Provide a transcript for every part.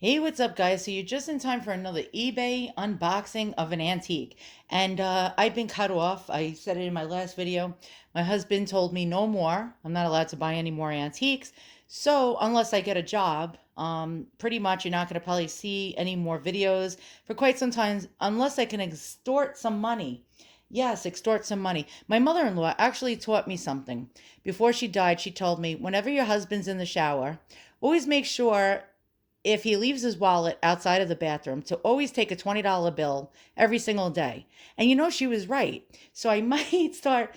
Hey, what's up, guys? So you're just in time for another eBay unboxing of an antique. And I've been cut off. I said it in my last video. My husband told me no more. I'm not allowed to buy any more antiques. So unless I get a job, pretty much you're not going to probably see any more videos for quite some time unless I can extort some money. Yes, extort some money. My mother-in-law actually taught me something. Before she died, she told me, whenever your husband's in the shower, always make sure if he leaves his wallet outside of the bathroom to always take a $20 bill every single day. And she was right. So I might start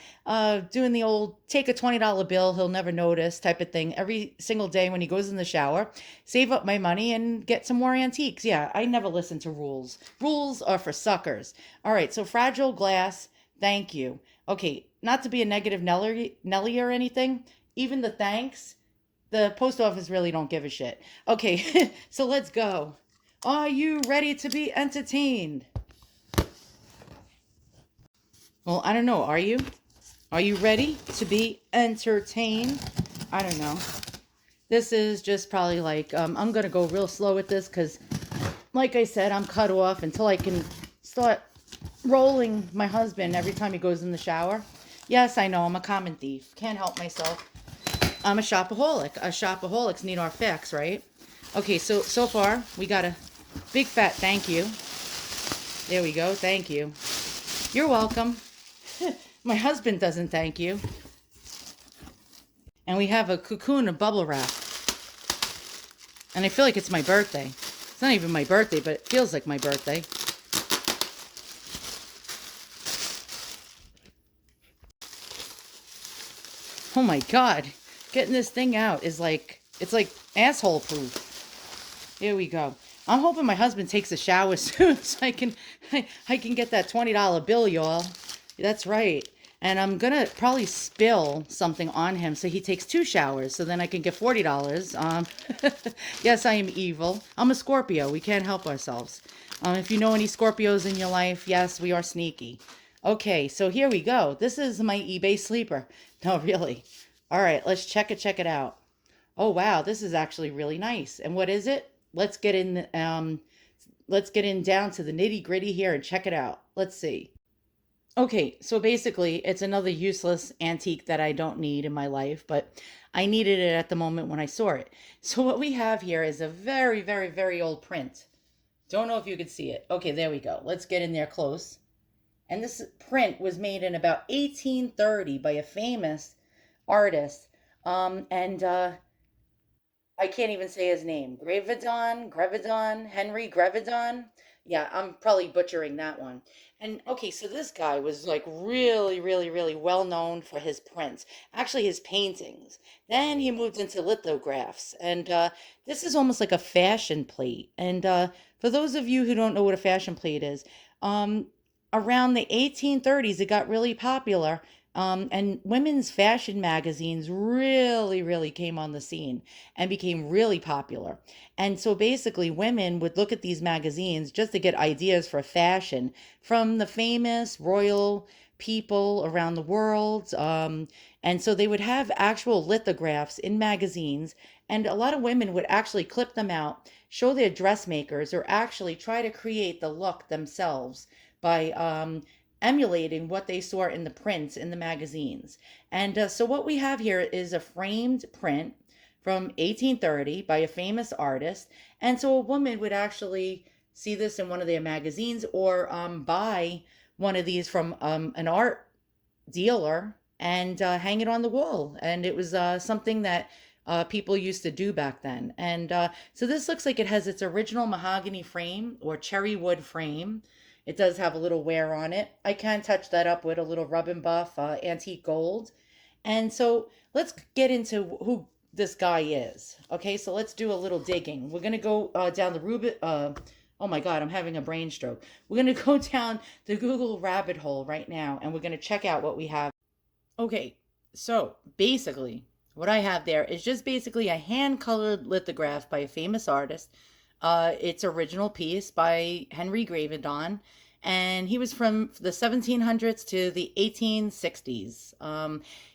doing the old take a $20 bill, he'll never notice type of thing every single day when he goes in the shower, save up my money and get some more antiques. Yeah, I never listen to rules. Rules are for suckers. All right, so fragile glass, thank you. Okay, not to be a negative Nelly or anything, even the thanks, the post office really don't give a shit. Okay, so let's go. Are you ready to be entertained? Well, I don't know. Are you? Are you ready to be entertained? I don't know. This is just probably like, I'm going to go real slow with this because, like I said, I'm cut off until I can start rolling my husband every time he goes in the shower. Yes, I know. I'm a common thief. Can't help myself. I'm a shopaholic. Us shopaholics need our facts, right? Okay, so far we got a big fat thank you. There we go. Thank you. You're welcome. My husband doesn't thank you. And we have a cocoon of bubble wrap. And I feel like it's my birthday. It's not even my birthday, but it feels like my birthday. Oh my God. Getting this thing out is like, it's like asshole proof. Here we go. I'm hoping my husband takes a shower soon so I can get that $20 bill, y'all. That's right. And I'm gonna probably spill something on him so he takes two showers so then I can get $40. Yes, I am evil. I'm a Scorpio. We can't help ourselves. If you know any Scorpios in your life, yes, we are sneaky. Okay, so here we go. This is my eBay sleeper. No, really. All right, let's check it out. Oh wow, this is actually really nice. And what is it? Let's get in down to the nitty-gritty here and check it out. Let's see. Okay, so basically it's another useless antique that I don't need in my life, but I needed it at the moment when I saw it. So what we have here is a very, very, very old print. Don't know if you could see it. Okay, there we go. Let's get in there close. And this print was made in about 1830 by a famous artist. And I can't even say his name. Henry Grevedon. Yeah, I'm probably butchering that one. And okay, so this guy was like really, really, really well known for his prints, actually his paintings. Then he moved into lithographs, and this is almost like a fashion plate. And for those of you who don't know what a fashion plate is, um, around the 1830s, it got really popular. And women's fashion magazines really, really came on the scene and became really popular. And so basically, women would look at these magazines just to get ideas for fashion from the famous royal people around the world. And so they would have actual lithographs in magazines, and a lot of women would actually clip them out, show their dressmakers, or actually try to create the look themselves by emulating what they saw in the prints in the magazines. And so what we have here is a framed print from 1830 by a famous artist. And so a woman would actually see this in one of their magazines or buy one of these from an art dealer and hang it on the wall. And it was something that people used to do back then. And so this looks like it has its original mahogany frame or cherry wood frame. It does have a little wear on it. I can touch that up with a little rub and buff antique gold. And so let's get into who this guy is. Okay, so let's do a little digging. We're going to go down the Rubik. Oh my God, I'm having a brain stroke. We're going to go down the Google rabbit hole right now and we're going to check out what we have. Okay, so basically, what I have there is just basically a hand colored lithograph by a famous artist. It's original piece by Henry Gravedon, and he was from the 1700s to the 1860s.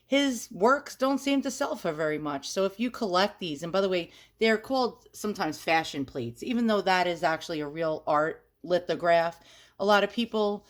his works don't seem to sell for very much. So if you collect these, and by the way, they're called sometimes fashion plates, even though that is actually a real art lithograph. A lot of people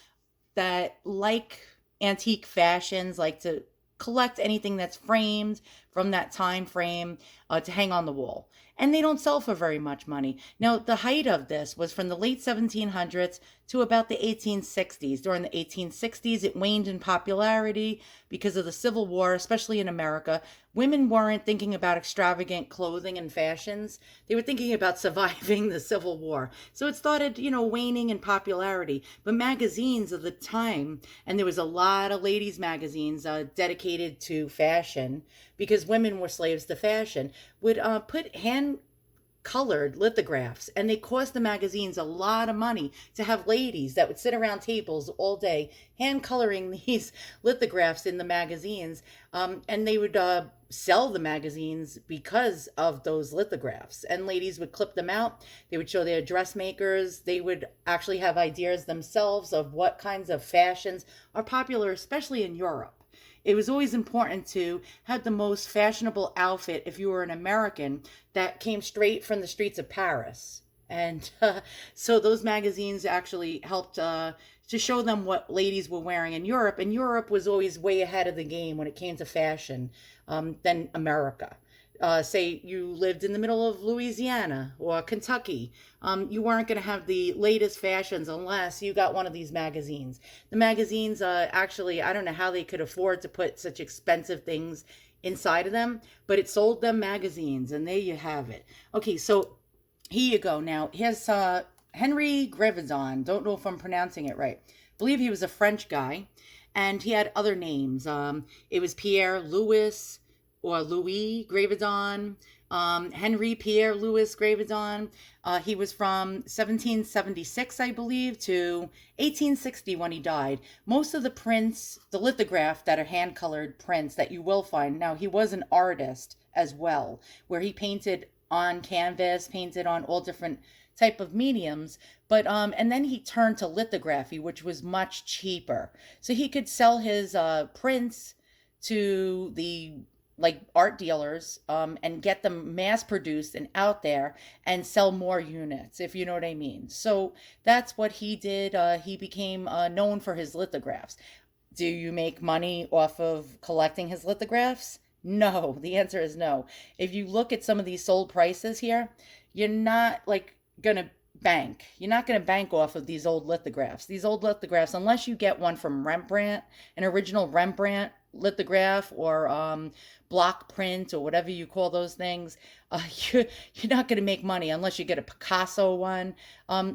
that like antique fashions like to collect anything that's framed from that time frame to hang on the wall. And they don't sell for very much money. Now, the height of this was from the late 1700s to about the 1860s. During the 1860s, it waned in popularity because of the Civil War, especially in America. Women weren't thinking about extravagant clothing and fashions. They were thinking about surviving the Civil War. So it started, waning in popularity. But magazines of the time, and there was a lot of ladies' magazines dedicated to fashion because women were slaves to fashion, would put hand colored lithographs, and they cost the magazines a lot of money to have ladies that would sit around tables all day hand coloring these lithographs in the magazines, and they would sell the magazines because of those lithographs, and ladies would clip them out. They would show their dressmakers. They would actually have ideas themselves of what kinds of fashions are popular, especially in Europe. It was always important to have the most fashionable outfit if you were an American that came straight from the streets of Paris. And so those magazines actually helped to show them what ladies were wearing in Europe. And Europe was always way ahead of the game when it came to fashion than America. Say you lived in the middle of Louisiana or Kentucky, you weren't going to have the latest fashions unless you got one of these magazines. The magazines, actually, I don't know how they could afford to put such expensive things inside of them, but it sold them magazines, and there you have it. Okay, so here you go. Now, here's Henry Grevedon. Don't know if I'm pronouncing it right. I believe he was a French guy, and he had other names. It was Pierre Louis or Louis Gravedon, Henry Pierre Louis Gravedon. He was from 1776, I believe, to 1860 when he died. Most of the prints, the lithograph that are hand-colored prints that you will find. Now, he was an artist as well, where he painted on canvas, painted on all different type of mediums, but and then he turned to lithography, which was much cheaper. So he could sell his prints to the like art dealers, and get them mass produced and out there and sell more units, if you know what I mean. So that's what he did. He became known for his lithographs. Do you make money off of collecting his lithographs? No, the answer is no. If you look at some of these sold prices here, you're not like gonna bank. You're not going to bank off of these old lithographs. These old lithographs, unless you get one from Rembrandt, an original Rembrandt lithograph or block print or whatever you call those things, you're not going to make money unless you get a Picasso one.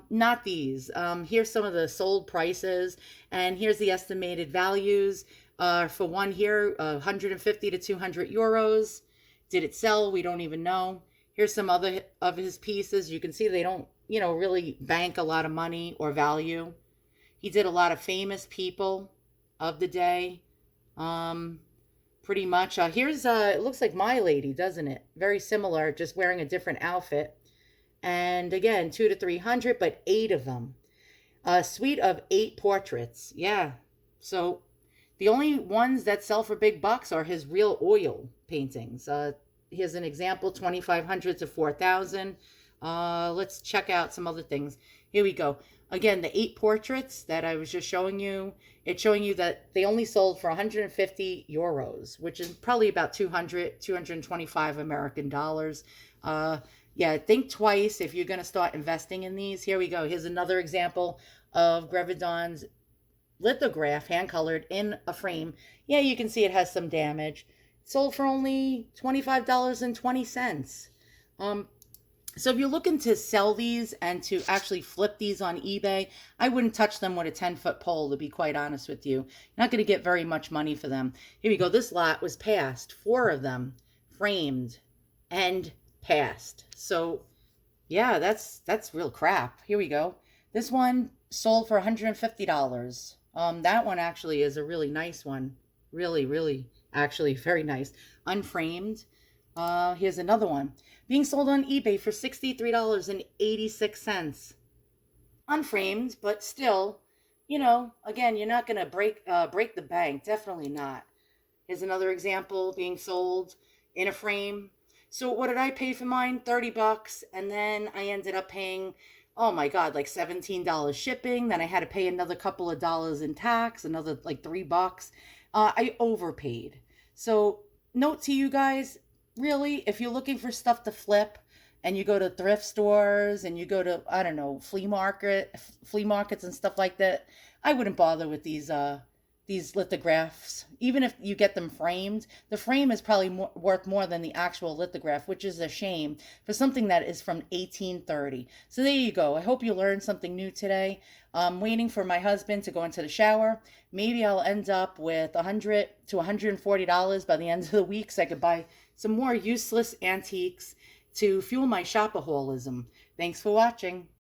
Not these. Here's some of the sold prices, and here's the estimated values. For one here, 150 to 200 euros. Did it sell? We don't even know. Here's some other of his pieces. You can see they don't, really bank a lot of money or value. He did a lot of famous people of the day. Pretty much. Here's, it looks like My Lady, doesn't it? Very similar, just wearing a different outfit. And again, 200 to 300, but 8 of them. A suite of 8 portraits. Yeah. So the only ones that sell for big bucks are his real oil paintings. Here's an example, 2,500 to 4,000. Let's check out some other things. Here we go. Again, the 8 portraits that I was just showing you, it's showing you that they only sold for 150 euros, which is probably about 225 American dollars. Yeah, think twice if you're going to start investing in these. Here we go. Here's another example of Grevedon's lithograph, hand-colored in a frame. Yeah, you can see it has some damage. Sold for only $25.20. So if you're looking to sell these and to actually flip these on eBay, I wouldn't touch them with a 10-foot pole, to be quite honest with you. You're not going to get very much money for them. Here we go. This lot was passed. 4 of them framed and passed. So yeah, that's real crap. Here we go. This one sold for $150. That one actually is a really nice one. Really, really, actually very nice. Unframed. Here's another one. Being sold on eBay for $63.86. Unframed, but still, again, you're not going to break the bank. Definitely not. Here's another example being sold in a frame. So what did I pay for mine? 30 bucks. And then I ended up paying, oh my God, like $17 shipping. Then I had to pay another couple of dollars in tax, another like $3. I overpaid. So note to you guys, really, if you're looking for stuff to flip and you go to thrift stores and you go to, I don't know, flea markets and stuff like that, I wouldn't bother with these lithographs. Even if you get them framed, the frame is probably worth more than the actual lithograph, which is a shame for something that is from 1830. So there you go. I hope you learned something new today. I'm waiting for my husband to go into the shower. Maybe I'll end up with $100 to $140 by the end of the week so I could buy some more useless antiques to fuel my shopaholism. Thanks for watching.